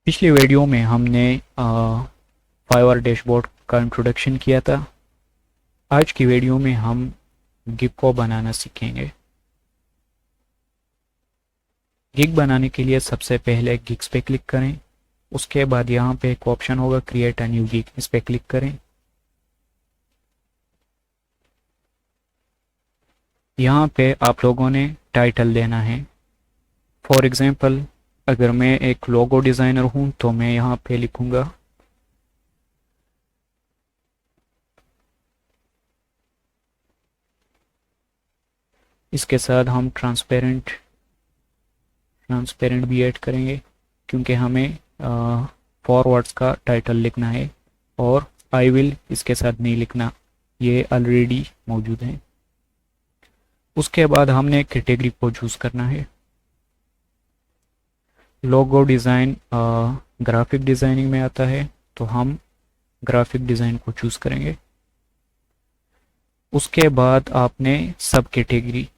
पिछली वीडियो में हमने फाइवर डैशबोर्ड का इंट्रोडक्शन किया था। आज की वीडियो में हम गिग को बनाना सीखेंगे। गिग बनाने के लिए सबसे पहले गिग्स पे क्लिक करें। उसके बाद यहाँ पे एक ऑप्शन होगा क्रिएट अ न्यू गिग, इस पे क्लिक करें। यहाँ पे आप लोगों ने टाइटल देना है। फॉर एग्जांपल अगर मैं एक लोगो डिज़ाइनर हूँ तो मैं यहाँ पे लिखूँगा इसके साथ हम ट्रांसपेरेंट भी ऐड करेंगे क्योंकि हमें फॉरवर्ड्स का टाइटल लिखना है और आई विल इसके साथ नहीं लिखना, ये ऑलरेडी मौजूद है। उसके बाद हमने कैटेगरी को चूज़ करना है। लोगो डिज़ाइन ग्राफिक डिज़ाइनिंग में आता है तो हम ग्राफिक डिज़ाइन को चूज़ करेंगे। उसके बाद आपने सब कैटेगरी,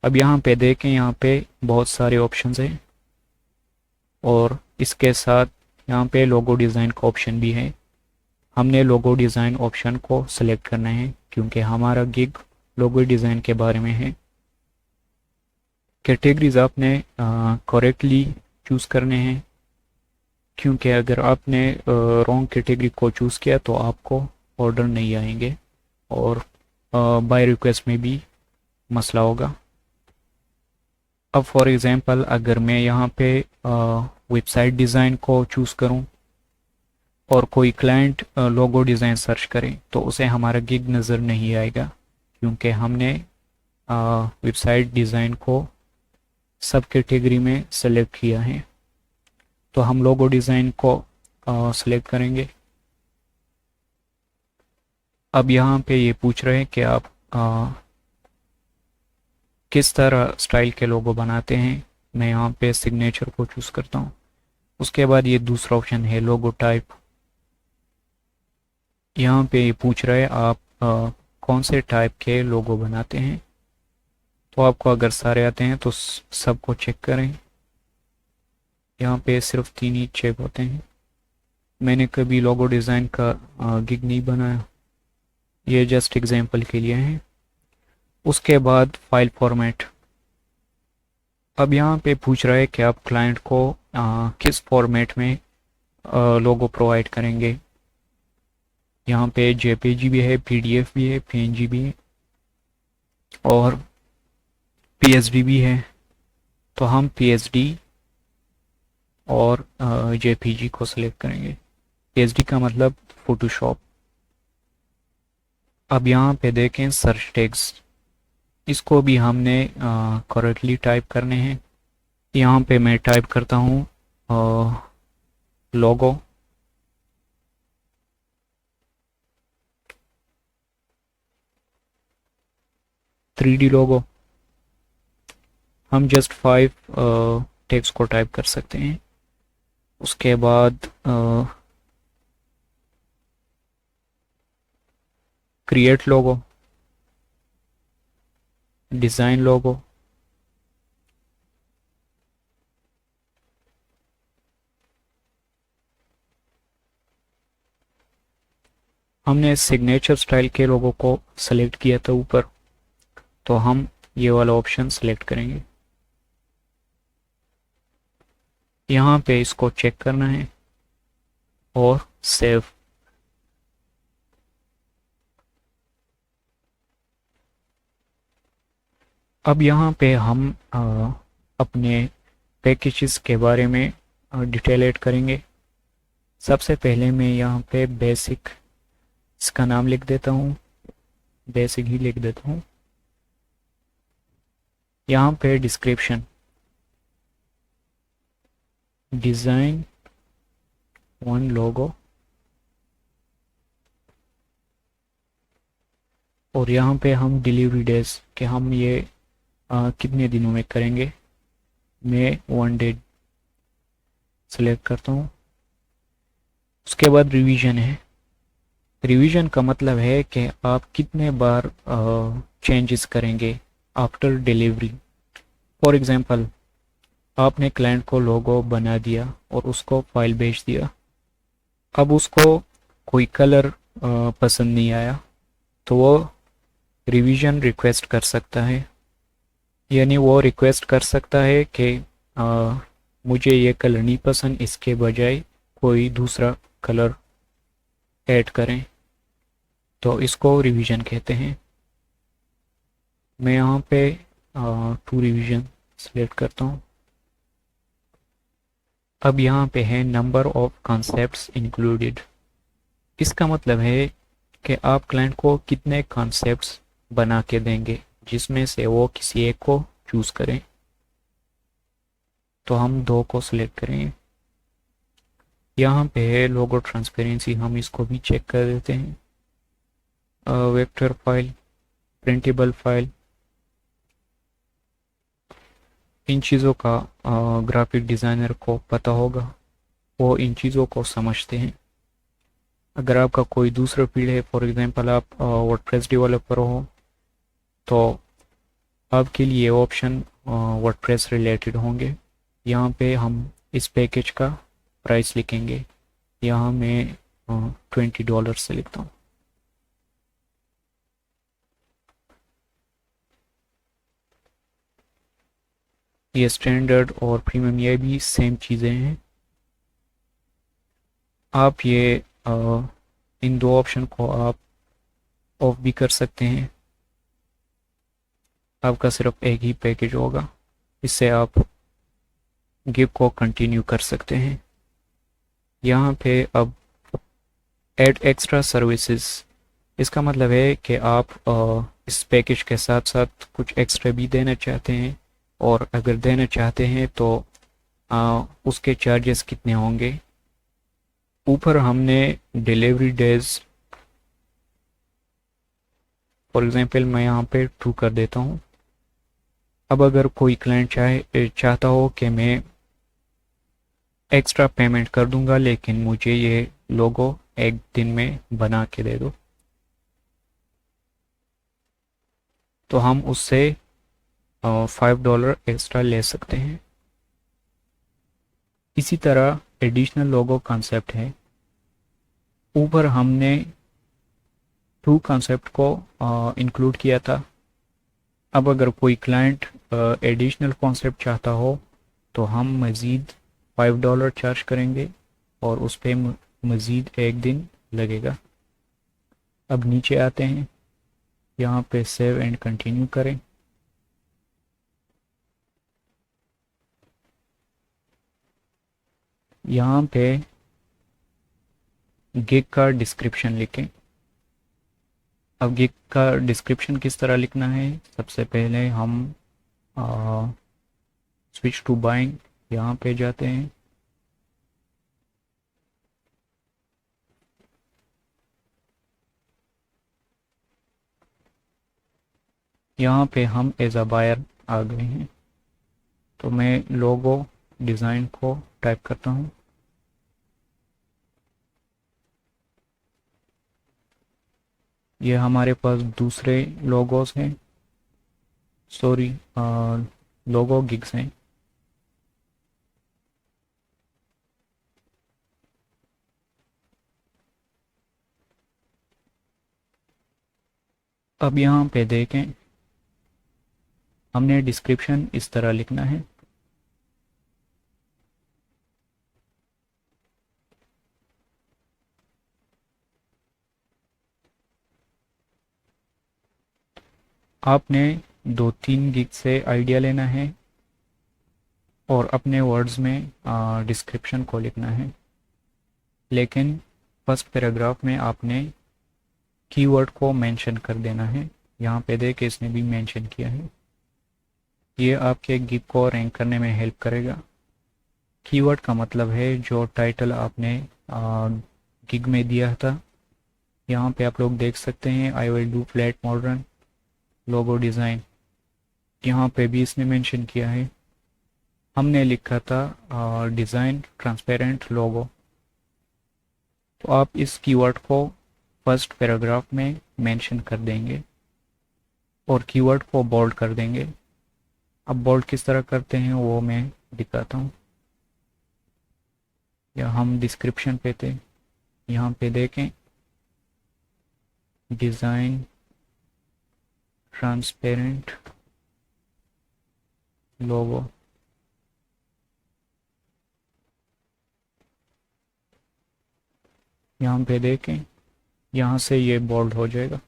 अब यहाँ पे देखें, यहाँ पे बहुत सारे ऑप्शंस हैं और इसके साथ यहाँ पे लोगो डिज़ाइन का ऑप्शन भी है। हमने लोगो डिज़ाइन ऑप्शन को सिलेक्ट करना है क्योंकि हमारा गिग लोगो डिज़ाइन के बारे में है। कैटेगरीज आपने करेक्टली चूज़ करने हैं क्योंकि अगर आपने रॉन्ग कैटेगरी को चूज़ किया तो आपको ऑर्डर नहीं आएंगे और बाय रिक्वेस्ट में भी मसला होगा। अब फॉर एग्जांपल अगर मैं यहाँ पे वेबसाइट डिज़ाइन को चूज़ करूँ और कोई क्लाइंट लोगो डिज़ाइन सर्च करे तो उसे हमारा गिग नज़र नहीं आएगा क्योंकि हमने वेबसाइट डिज़ाइन को सब कैटेगरी में सेलेक्ट किया है। तो हम लोगो डिज़ाइन को सेलेक्ट करेंगे। अब यहाँ पे ये पूछ रहे हैं कि आप किस तरह स्टाइल के लोगो बनाते हैं। मैं यहाँ पे सिग्नेचर को चूज़ करता हूँ। उसके बाद ये दूसरा ऑप्शन है लोगो टाइप। यहाँ पे ये पूछ रहा है आप कौन से टाइप के लोगो बनाते हैं। तो आपको अगर सारे आते हैं तो सबको चेक करें। यहाँ पे सिर्फ 3 ही चेक होते हैं। मैंने कभी लोगो डिज़ाइन का गिग नहीं बनाया, ये जस्ट एग्जांपल के लिए है। उसके बाद फाइल फॉर्मेट। अब यहाँ पे पूछ रहा है कि आप क्लाइंट को किस फॉर्मेट में लोगो प्रोवाइड करेंगे। यहाँ पे जेपीजी भी है, पीडीएफ भी है, पीएनजी भी है और पीएसडी भी है। तो हम पीएसडी और जेपीजी को सिलेक्ट करेंगे। पीएसडी का मतलब फोटोशॉप। अब यहाँ पे देखें सर्च टैग्स, इसको भी हमने करेक्टली टाइप करने हैं। यहाँ पे मैं टाइप करता हूँ लोगो, थ्री डी लोगो। हम जस्ट 5 टेक्स्ट को टाइप कर सकते हैं। उसके बाद क्रिएट लोगो, डिज़ाइन लोगो, हमने सिग्नेचर स्टाइल के लोगों को सेलेक्ट किया था ऊपर, तो हम ये वाला ऑप्शन सेलेक्ट करेंगे। यहाँ पे इसको चेक करना है और सेव। अब यहाँ पे हम अपने पैकेजेस के बारे में डिटेल ऐड करेंगे। सबसे पहले मैं यहाँ पे बेसिक, इसका नाम लिख देता हूँ, बेसिक ही लिख देता हूँ। यहाँ पे डिस्क्रिप्शन, डिज़ाइन वन लोगो, और यहाँ पे हम डिलीवरी डेज के हम ये कितने दिनों में करेंगे, मैं 1 डे सेलेक्ट करता हूँ। उसके बाद रिवीजन है। रिवीजन का मतलब है कि आप कितने बार चेंजेस करेंगे आफ्टर डिलीवरी। फॉर एग्जांपल आपने क्लाइंट को लोगो बना दिया और उसको फाइल भेज दिया। अब उसको कोई कलर पसंद नहीं आया तो वो रिवीजन रिक्वेस्ट कर सकता है, यानी वो रिक्वेस्ट कर सकता है कि मुझे ये कलर नहीं पसंद, इसके बजाय कोई दूसरा कलर ऐड करें, तो इसको रिवीजन कहते हैं। मैं यहाँ पे टू रिवीजन सेलेक्ट करता हूँ। अब यहाँ पे है नंबर ऑफ कॉन्सेप्ट्स इंक्लूडेड। इसका मतलब है कि आप क्लाइंट को कितने कॉन्सेप्ट्स बना के देंगे जिसमें से वो किसी एक को चूज करें। तो हम दो को सिलेक्ट करेंगे। यहाँ पे है लोगो ट्रांसपेरेंसी, हम इसको भी चेक कर देते हैं। वेक्टर फाइल, प्रिंटेबल फाइल, इन चीज़ों का ग्राफिक डिज़ाइनर को पता होगा, वो इन चीज़ों को समझते हैं। अगर आपका कोई दूसरा फील्ड है, फॉर एग्जांपल आप वर्डप्रेस डेवलपर हो, तो आपके लिए ऑप्शन वर्डप्रेस रिलेटेड होंगे। यहाँ पे हम इस पैकेज का प्राइस लिखेंगे। यहाँ मैं $20 से लिखता हूँ। ये स्टैंडर्ड और प्रीमियम ये भी सेम चीज़ें हैं। आप ये इन दो ऑप्शन को आप ऑफ भी कर सकते हैं। आपका सिर्फ एक ही पैकेज होगा, इससे आप गिव को कंटिन्यू कर सकते हैं। यहाँ पे अब ऐड एक्स्ट्रा सर्विसेज, इसका मतलब है कि आप इस पैकेज के साथ साथ कुछ एक्स्ट्रा भी देना चाहते हैं, और अगर देना चाहते हैं तो उसके चार्जेस कितने होंगे। ऊपर हमने डिलीवरी डेज, फॉर एग्जांपल मैं यहाँ पे 2 कर देता हूँ। अब अगर कोई क्लाइंट चाहता हो कि मैं एक्स्ट्रा पेमेंट कर दूंगा लेकिन मुझे ये लोगो एक दिन में बना के दे दो, तो हम उससे $5 एक्स्ट्रा ले सकते हैं। इसी तरह एडिशनल लोगो कॉन्सेप्ट है। ऊपर हमने 2 कॉन्सेप्ट को इंक्लूड किया था। अब अगर कोई क्लाइंट एडिशनल कॉन्सेप्ट चाहता हो तो हम मज़ीद $5 चार्ज करेंगे और उस पर मज़ीद एक दिन लगेगा। अब नीचे आते हैं, यहाँ पे सेव एंड कंटिन्यू करें। यहाँ पे गिग का डिस्क्रिप्शन लिखें। अब गिग का डिस्क्रिप्शन किस तरह लिखना है, सबसे पहले हम स्विच टू बाइंग यहाँ पे जाते हैं। यहाँ पे हम एज अ बायर आ गए हैं, तो मैं लोगो डिज़ाइन को टाइप करता हूँ। ये हमारे पास दूसरे लोगोस हैं, सॉरी लोगो गिग्स हैं। अब यहाँ पे देखें, हमने डिस्क्रिप्शन इस तरह लिखना है। आपने 2-3 गिग से आइडिया लेना है और अपने वर्ड्स में डिस्क्रिप्शन को लिखना है, लेकिन फर्स्ट पैराग्राफ में आपने कीवर्ड को मेंशन कर देना है। यहाँ पे देख इसने भी मेंशन किया है। ये आपके गिग को रैंक करने में हेल्प करेगा। कीवर्ड का मतलब है जो टाइटल आपने गिग में दिया था। यहाँ पे आप लोग देख सकते हैं, I will do flat modern logo design, यहाँ पे भी इसने मेंशन किया है। हमने लिखा था डिज़ाइन ट्रांसपेरेंट लोगो, तो आप इस कीवर्ड को फर्स्ट पैराग्राफ में मेंशन कर देंगे और कीवर्ड को बोल्ड कर देंगे। अब बोल्ड किस तरह करते हैं वो मैं दिखाता हूँ, या हम डिस्क्रिप्शन पे थे, यहाँ पे देखें डिज़ाइन ट्रांसपेरेंट लोगो, यहाँ पे देखें, यहाँ से ये बोल्ड हो जाएगा।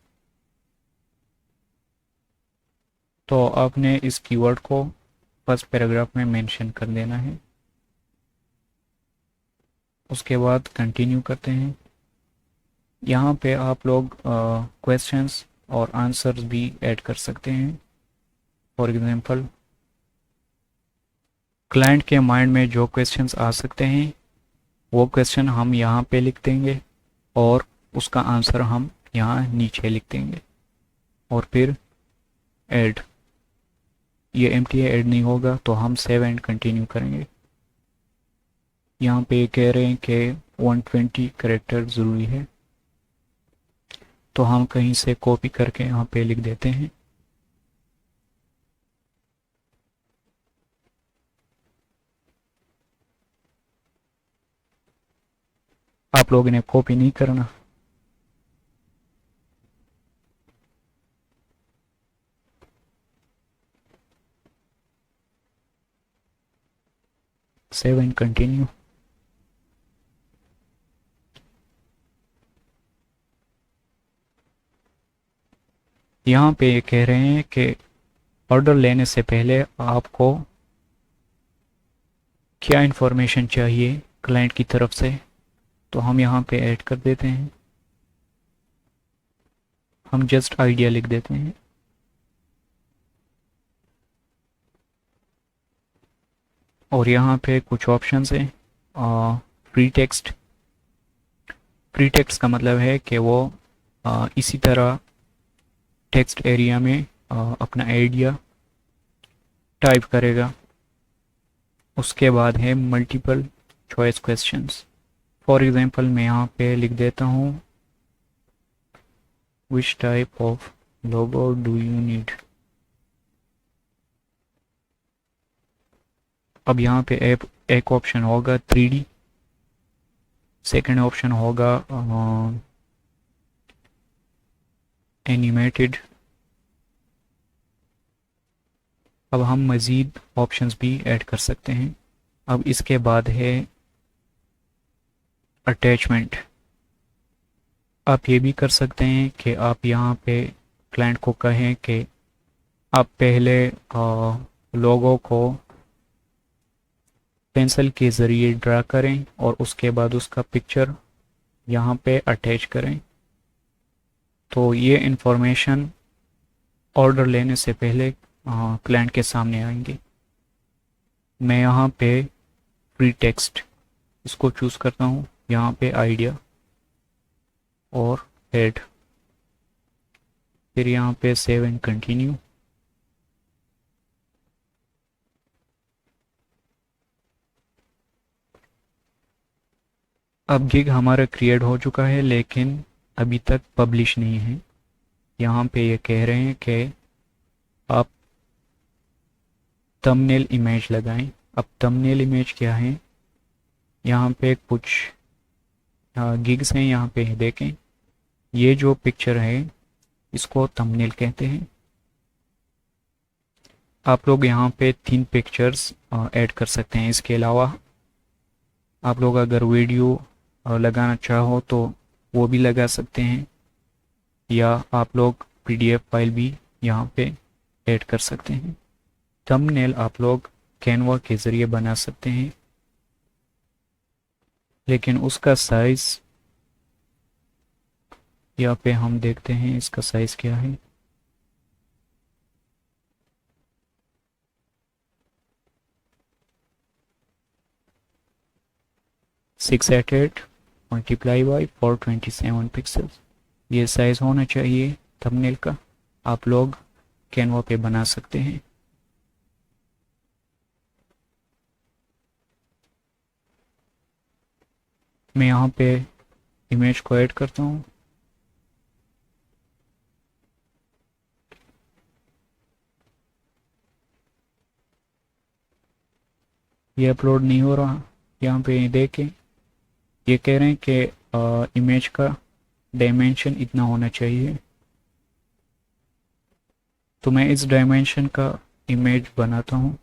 तो आपने इस कीवर्ड को फर्स्ट पैराग्राफ में मेंशन कर देना है। उसके बाद कंटिन्यू करते हैं। यहाँ पे आप लोग क्वेश्चंस और आंसर्स भी ऐड कर सकते हैं। फॉर एग्जांपल क्लाइंट के माइंड में जो क्वेश्चंस आ सकते हैं वो क्वेश्चन हम यहाँ पे लिख देंगे और उसका आंसर हम यहाँ नीचे लिख देंगे और फिर ऐड। ये एम्प्टी ऐड नहीं होगा तो हम सेव एंड कंटिन्यू करेंगे। यहाँ पे कह रहे हैं कि 120 कैरेक्टर ज़रूरी है, तो हम कहीं से कॉपी करके यहाँ पे लिख देते हैं। आप लोगों ने कॉपी नहीं करना, सेव एंड कंटिन्यू। यहाँ पे ये कह रहे हैं कि ऑर्डर लेने से पहले आपको क्या इन्फॉर्मेशन चाहिए क्लाइंट की तरफ से, तो हम यहाँ पे ऐड कर देते हैं। हम जस्ट आइडिया लिख देते हैं। और यहाँ पे कुछ ऑप्शंस हैं। फ्री टेक्स्ट, फ्री टेक्स्ट का मतलब है कि वो इसी तरह टेक्स्ट एरिया में अपना आइडिया टाइप करेगा। उसके बाद है multiple choice questions. For example मैं यहाँ पे लिख देता हूँ which type of logo do you need. अब यहाँ पे एक ऑप्शन होगा 3D, सेकंड ऑप्शन होगा एनिमेटेड। अब हम मज़ीद ऑप्शंस भी ऐड कर सकते हैं। अब इसके बाद है अटैचमेंट। आप ये भी कर सकते हैं कि आप यहाँ पे क्लाइंट को कहें कि आप पहले लोगों को पेंसिल के ज़रिए ड्रा करें और उसके बाद उसका पिक्चर यहाँ पे अटैच करें। तो ये इंफॉर्मेशन ऑर्डर लेने से पहले क्लाइंट के सामने आएंगे। मैं यहाँ पे फ्री टेक्स्ट इसको चूज़ करता हूँ, यहाँ पे आइडिया और ऐड, फिर यहाँ पे सेव एंड कंटिन्यू। अब गिग हमारा क्रिएट हो चुका है लेकिन अभी तक पब्लिश नहीं है। यहाँ पे ये कह रहे हैं कि आप थंबनेल इमेज लगाएं। अब थंबनेल इमेज क्या है, यहाँ पे कुछ गिग्स हैं, यहाँ पे देखें। ये जो पिक्चर है इसको थंबनेल कहते हैं। आप लोग यहाँ पे 3 पिक्चर्स ऐड कर सकते हैं। इसके अलावा आप लोग अगर वीडियो लगाना चाहो तो वो भी लगा सकते हैं, या आप लोग पीडीएफ फाइल भी यहाँ पे ऐड कर सकते हैं। थंबनेल आप लोग कैनवा के ज़रिए बना सकते हैं, लेकिन उसका साइज़ यहाँ पे हम देखते हैं इसका साइज़ क्या है। Six eight eight multiply by 427 pixels, ये साइज़ होना चाहिए थंबनेल का। आप लोग कैनवा पे बना सकते हैं। मैं यहाँ पे इमेज को ऐड करता हूँ। ये अपलोड नहीं हो रहा। यहाँ पे देखें, ये कह रहे हैं कि इमेज का डायमेंशन इतना होना चाहिए। तो मैं इस डायमेंशन का इमेज बनाता हूँ।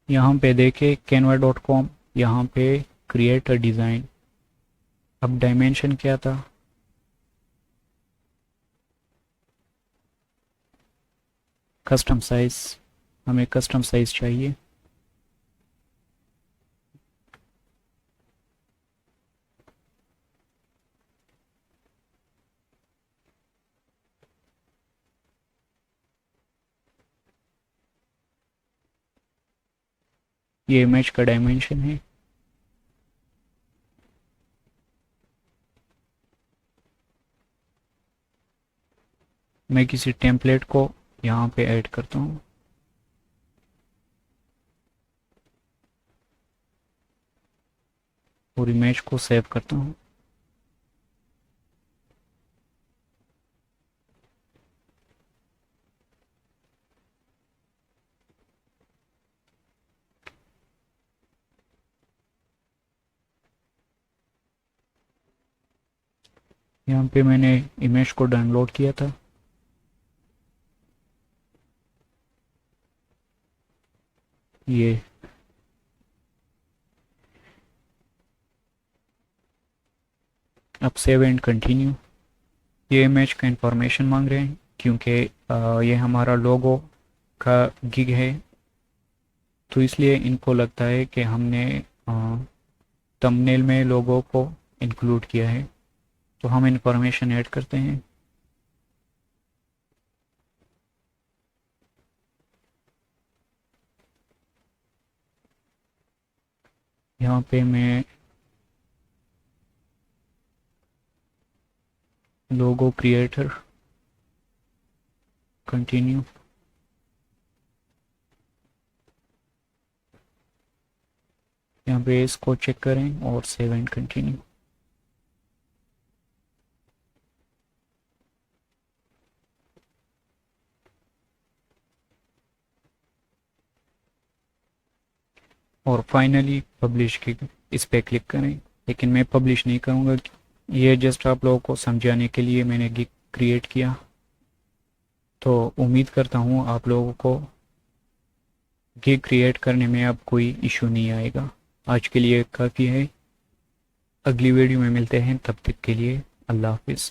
यहाँ पे देखें canva.com, यहाँ पे क्रिएट अ डिज़ाइन। अब डायमेंशन क्या था, कस्टम साइज। हमें कस्टम साइज चाहिए। ये इमेज का डायमेंशन है। मैं किसी टेम्पलेट को यहाँ पे ऐड करता हूँ। और इमेज को सेव करता हूँ। यहाँ पे मैंने इमेज को डाउनलोड किया था। ये अब सेव एंड कंटिन्यू। ये इमेज का इंफॉर्मेशन मांग रहे हैं क्योंकि ये हमारा लोगो का गिग है, तो इसलिए इनको लगता है कि हमने थंबनेल में लोगो को इंक्लूड किया है। तो हम इंफॉर्मेशन ऐड करते हैं। यहाँ पे मैं लोगो क्रिएटर, कंटिन्यू। यहाँ पे इसको चेक करें और सेव एंड कंटिन्यू। और फाइनली पब्लिश की इस पे क्लिक करें, लेकिन मैं पब्लिश नहीं करूँगा। ये जस्ट आप लोगों को समझाने के लिए मैंने गिग क्रिएट किया। तो उम्मीद करता हूँ आप लोगों को गिग क्रिएट करने में अब कोई इशू नहीं आएगा। आज के लिए काफ़ी है। अगली वीडियो में मिलते हैं, तब तक के लिए अल्लाह हाफिज़।